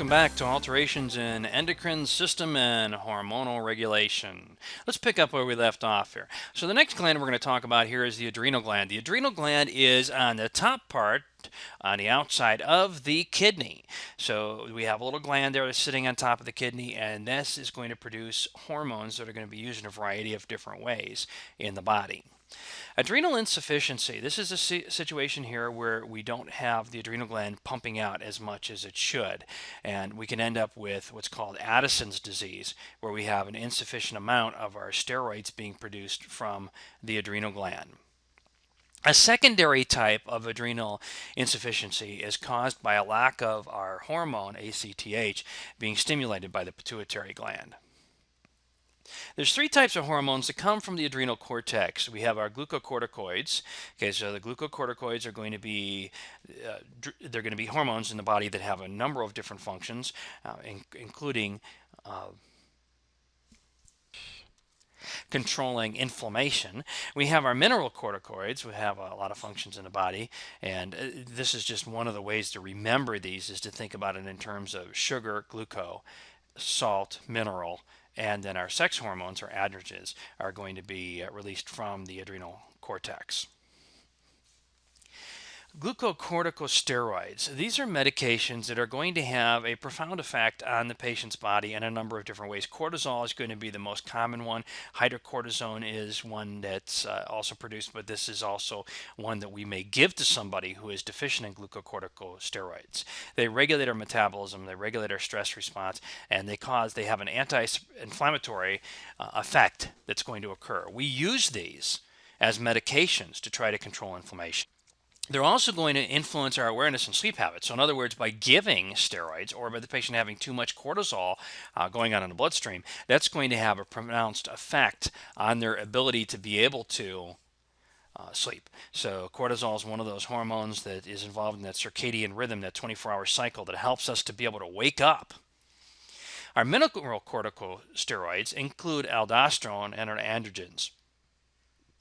Welcome back to alterations in endocrine system and hormonal regulation. Let's pick up where we left off here. So the next gland we're going to talk about here is the adrenal gland. The adrenal gland is on the top part on the outside of the kidney. So we have a little gland there that's sitting on top of the kidney, and this is going to produce hormones that are going to be used in a variety of different ways in the body. Adrenal insufficiency. This is a situation here where we don't have the adrenal gland pumping out as much as it should. And we can end up with what's called Addison's disease, where we have an insufficient amount of our steroids being produced from the adrenal gland. A secondary type of adrenal insufficiency is caused by a lack of our hormone, ACTH, being stimulated by the pituitary gland. There's three types of hormones that come from the adrenal cortex. We have our glucocorticoids. Okay, so the glucocorticoids are going to be they're going to be hormones in the body that have a number of different functions, including controlling inflammation. We have our mineralcorticoids. We have a lot of functions in the body, and this is just one of the ways to remember these is to think about it in terms of sugar, glucose, salt, mineral, and then our sex hormones, or androgens, are going to be released from the adrenal cortex. Glucocorticosteroids. These are medications that are going to have a profound effect on the patient's body in a number of different ways. Cortisol is going to be the most common one. Hydrocortisone is one that's also produced, but this is also one that we may give to somebody who is deficient in glucocorticosteroids. They regulate our metabolism, they regulate our stress response, and they have an anti-inflammatory effect that's going to occur. We use these as medications to try to control inflammation. They're also going to influence our awareness and sleep habits. So in other words, by giving steroids or by the patient having too much cortisol going on in the bloodstream, that's going to have a pronounced effect on their ability to be able to sleep. So cortisol is one of those hormones that is involved in that circadian rhythm, that 24-hour cycle that helps us to be able to wake up. Our mineralcorticosteroids include aldosterone and our androgens.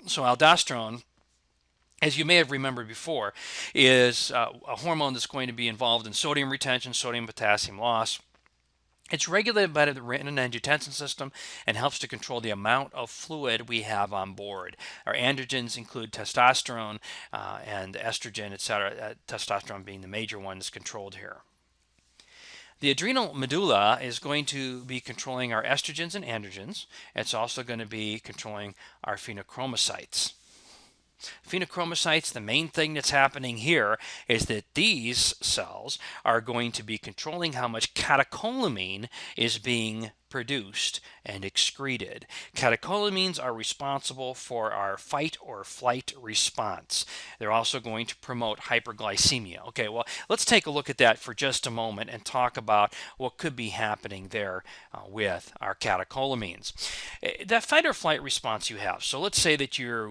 So aldosterone, as you may have remembered before, is a hormone that's going to be involved in sodium retention, sodium potassium loss. It's regulated by the renin-angiotensin system and helps to control the amount of fluid we have on board. Our androgens include testosterone and estrogen, etc., testosterone being the major one that's controlled here. The adrenal medulla is going to be controlling our estrogens and androgens. It's also going to be controlling our phenochromatocytes. Phenochromatocytes, the main thing that's happening here is that these cells are going to be controlling how much catecholamine is being produced and excreted. Catecholamines are responsible for our fight or flight response. They're also going to promote hyperglycemia. Okay, well, let's take a look at that for just a moment and talk about what could be happening there with our catecholamines. That fight or flight response you have. So let's say that you're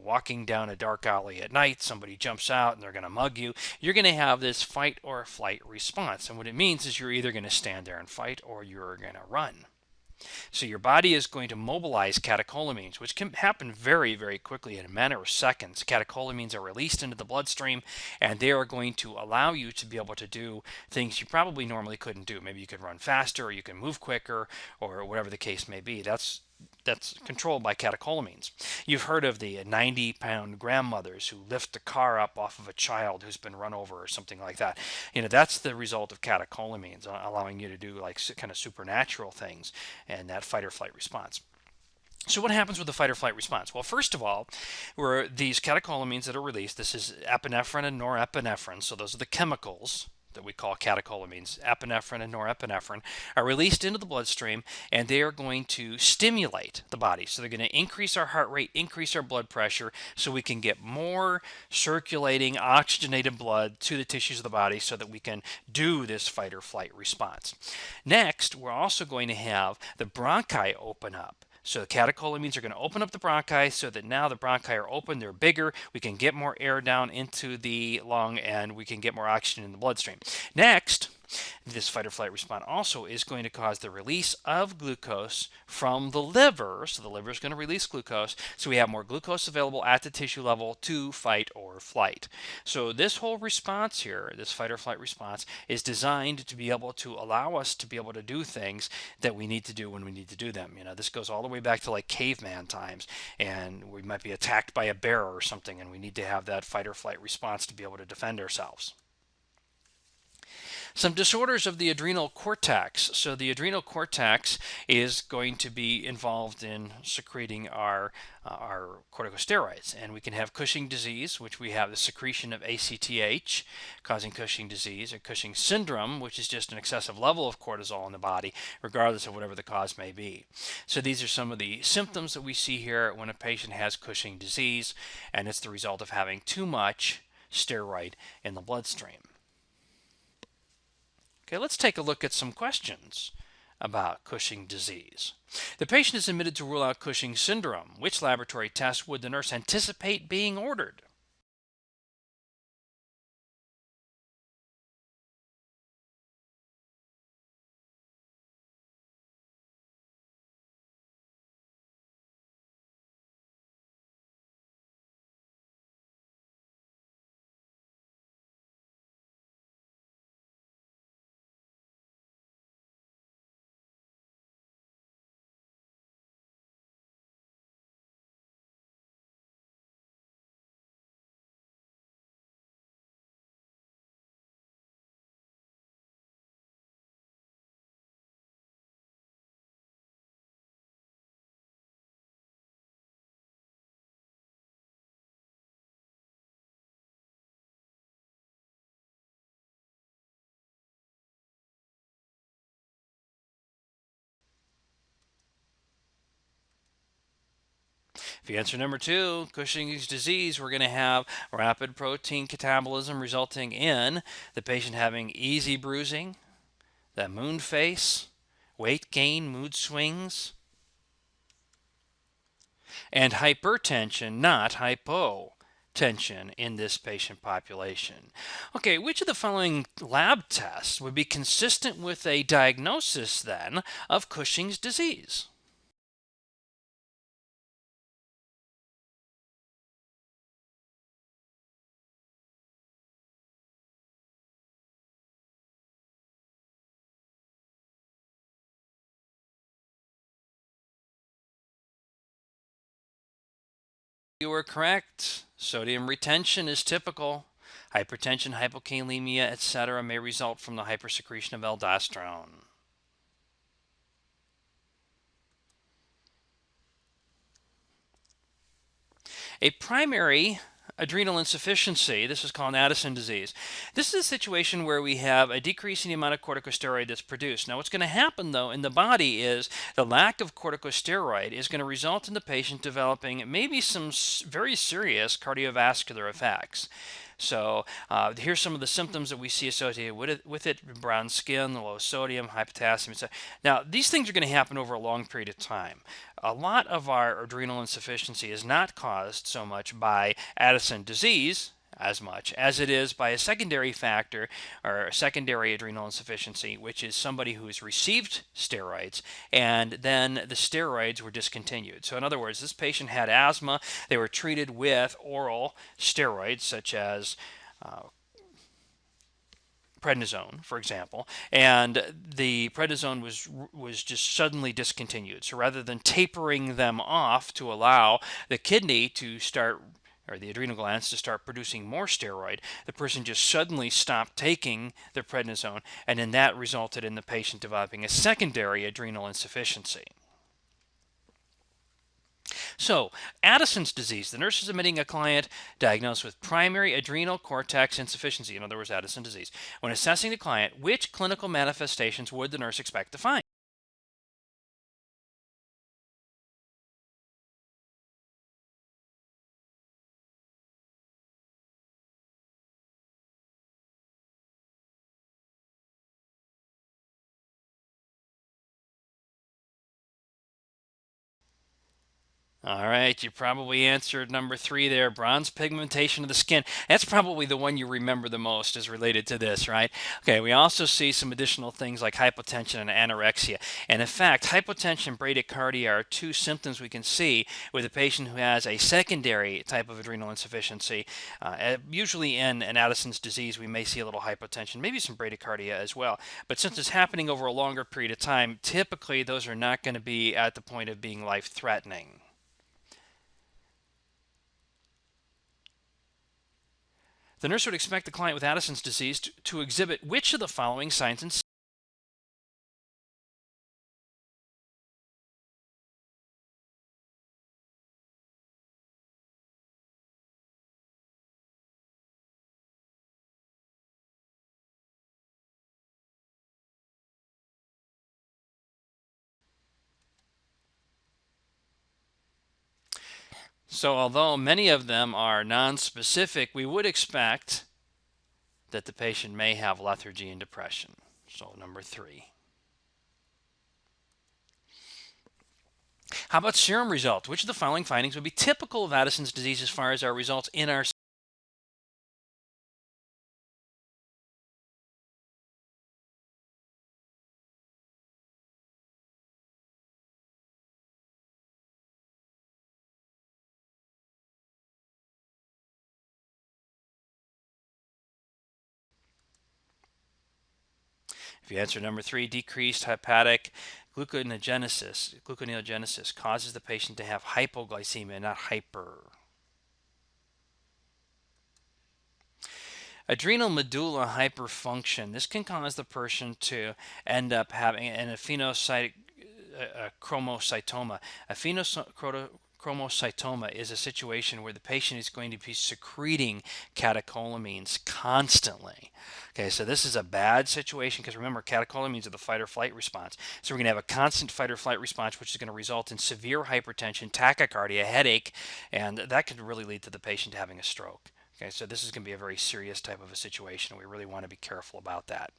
walking down a dark alley at night, somebody jumps out and they're going to mug you. You're going to have this fight or flight response. And what it means is you're either going to stand there and fight or you're going to run. So your body is going to mobilize catecholamines, which can happen very, very quickly in a matter of seconds. Catecholamines are released into the bloodstream, and they are going to allow you to be able to do things you probably normally couldn't do. Maybe you could run faster, or you can move quicker, or whatever the case may be. That's controlled by catecholamines. You've heard of the 90-pound grandmothers who lift the car up off of a child who's been run over or something like that. That's the result of catecholamines, allowing you to do like kind of supernatural things and that fight or flight response. So what happens with the fight or flight response? Well, first of all, were these catecholamines that are released. This is epinephrine and norepinephrine. So those are the chemicals that we call catecholamines. Epinephrine and norepinephrine are released into the bloodstream, and they are going to stimulate the body. So they're going to increase our heart rate, increase our blood pressure, so we can get more circulating oxygenated blood to the tissues of the body so that we can do this fight or flight response. Next, we're also going to have the bronchi open up. So the catecholamines are going to open up the bronchi so that now the bronchi are open, they're bigger, we can get more air down into the lung, and we can get more oxygen in the bloodstream. Next, This fight or flight response also is going to cause the release of glucose from the liver. So the liver is going to release glucose. So we have more glucose available at the tissue level to fight or flight. So this whole response here, this fight or flight response, is designed to be able to allow us to be able to do things that we need to do when we need to do them. This goes all the way back to like caveman times, and we might be attacked by a bear or something, and we need to have that fight or flight response to be able to defend ourselves. Some disorders of the adrenal cortex. So the adrenal cortex is going to be involved in secreting our corticosteroids, and we can have Cushing disease, which we have the secretion of ACTH causing Cushing disease, or Cushing syndrome, which is just an excessive level of cortisol in the body, regardless of whatever the cause may be. So these are some of the symptoms that we see here when a patient has Cushing disease, and it's the result of having too much steroid in the bloodstream. Okay, let's take a look at some questions about Cushing disease. The patient is admitted to rule out Cushing syndrome. Which laboratory test would the nurse anticipate being ordered? If you answer number 2, Cushing's disease, we're going to have rapid protein catabolism resulting in the patient having easy bruising, the moon face, weight gain, mood swings, and hypertension, not hypotension, in this patient population. Okay, which of the following lab tests would be consistent with a diagnosis then of Cushing's disease? You were correct. Sodium retention is typical. Hypertension, hypokalemia, etc. may result from the hypersecretion of aldosterone. A primary adrenal insufficiency, this is called Addison disease. This is a situation where we have a decrease in the amount of corticosteroid that's produced. Now what's going to happen though in the body is the lack of corticosteroid is going to result in the patient developing maybe some very serious cardiovascular effects. So here's some of the symptoms that we see associated with it: brown skin, low sodium, high potassium, etc. Now, these things are going to happen over a long period of time. A lot of our adrenal insufficiency is not caused so much by Addison disease as much as it is by a secondary factor or a secondary adrenal insufficiency, which is somebody who's received steroids and then the steroids were discontinued. So in other words, this patient had asthma. They were treated with oral steroids such as prednisone, for example, and the prednisone was just suddenly discontinued. So rather than tapering them off to allow the kidney to start, or the adrenal glands to start producing more steroid, the person just suddenly stopped taking the prednisone, and then that resulted in the patient developing a secondary adrenal insufficiency. So, Addison's disease. The nurse is admitting a client diagnosed with primary adrenal cortex insufficiency, in other words, Addison disease. When assessing the client, which clinical manifestations would the nurse expect to find? All right, you probably answered number 3 there, bronze pigmentation of the skin. That's probably the one you remember the most is related to this, right? Okay, we also see some additional things like hypotension and anorexia. And in fact, hypotension and bradycardia are two symptoms we can see with a patient who has a secondary type of adrenal insufficiency. Usually in an Addison's disease, we may see a little hypotension, maybe some bradycardia as well. But since it's happening over a longer period of time, typically those are not going to be at the point of being life-threatening. The nurse would expect the client with Addison's disease to exhibit which of the following signs and symptoms? So although many of them are non-specific, we would expect that the patient may have lethargy and depression. So number 3. How about serum results? Which of the following findings would be typical of Addison's disease as far as our results in our... If you answer number 3, decreased hepatic gluconeogenesis causes the patient to have hypoglycemia, not hyper. Adrenal medulla hyperfunction. This can cause the person to end up having an phenochromocystoma. A phenochromocystoma is a situation where the patient is going to be secreting catecholamines constantly. Okay, so this is a bad situation because remember, catecholamines are the fight or flight response. So we're going to have a constant fight or flight response, which is going to result in severe hypertension, tachycardia, headache, and that could really lead to the patient having a stroke. Okay, so this is going to be a very serious type of a situation. We really want to be careful about that.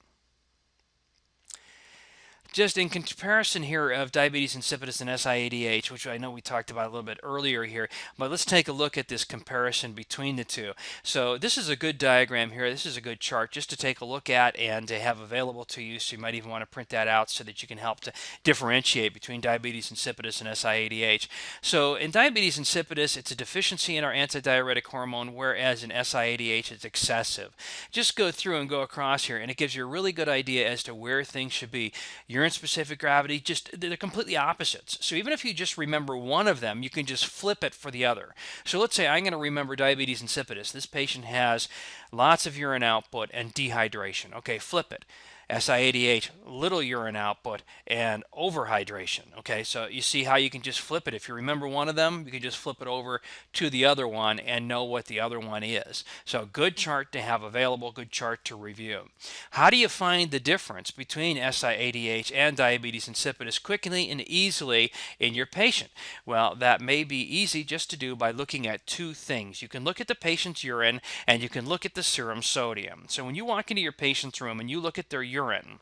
Just in comparison here of diabetes insipidus and SIADH, which I know we talked about a little bit earlier here, but let's take a look at this comparison between the two. So this is a good diagram here. This is a good chart just to take a look at and to have available to you. So you might even want to print that out so that you can help to differentiate between diabetes insipidus and SIADH. So in diabetes insipidus, it's a deficiency in our antidiuretic hormone, whereas in SIADH, it's excessive. Just go through and go across here, and it gives you a really good idea as to where things should be. Urine specific gravity, just they're completely opposites. So even if you just remember one of them, you can just flip it for the other. So let's say I'm going to remember diabetes insipidus. This patient has lots of urine output and dehydration. Okay, flip it. SIADH, little urine output and overhydration. Okay, so you see how you can just flip it. If you remember one of them, you can just flip it over to the other one and know what the other one is. So good chart to have available, good chart to review. How do you find the difference between SIADH and diabetes insipidus quickly and easily in your patient? Well, that may be easy just to do by looking at two things. You can look at the patient's urine and you can look at the serum sodium. So when you walk into your patient's room and you look at their urine,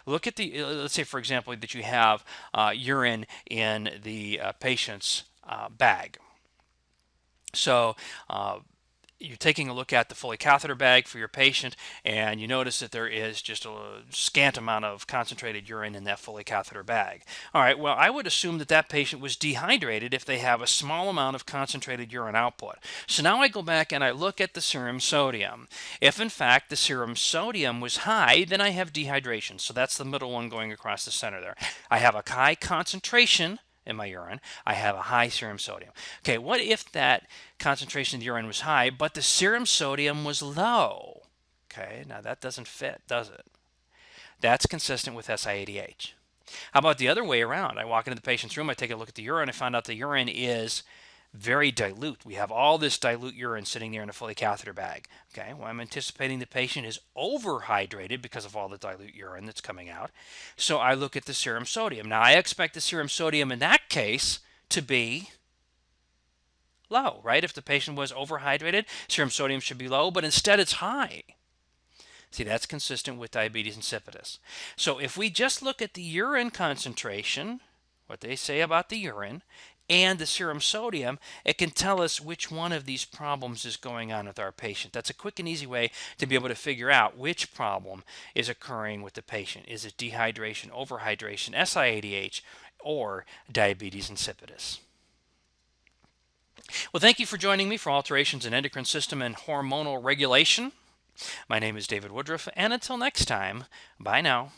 look at the, let's say for example that you have urine in the patient's bag. So you're taking a look at the Foley catheter bag for your patient, and you notice that there is just a scant amount of concentrated urine in that Foley catheter bag. All right, well, I would assume that that patient was dehydrated if they have a small amount of concentrated urine output. So now I go back and I look at the serum sodium. If in fact the serum sodium was high, then I have dehydration. So that's the middle one going across the center there. I have a high concentration in my urine, I have a high serum sodium. Okay, what if that concentration in the urine was high, but the serum sodium was low? Okay, now that doesn't fit, does it? That's consistent with SIADH. How about the other way around? I walk into the patient's room, I take a look at the urine, I find out the urine is very dilute. We have all this dilute urine sitting there in a Foley catheter bag. Okay, well, I'm anticipating the patient is overhydrated because of all the dilute urine that's coming out. So I look at the serum sodium. Now I expect the serum sodium in that case to be low, right? If the patient was overhydrated, serum sodium should be low, but instead it's high. See, that's consistent with diabetes insipidus. So if we just look at the urine concentration, what they say about the urine, and the serum sodium, it can tell us which one of these problems is going on with our patient. That's a quick and easy way to be able to figure out which problem is occurring with the patient. Is it dehydration, overhydration, SIADH, or diabetes insipidus? Well, thank you for joining me for Alterations in Endocrine System and Hormonal Regulation. My name is David Woodruff, and until next time, bye now.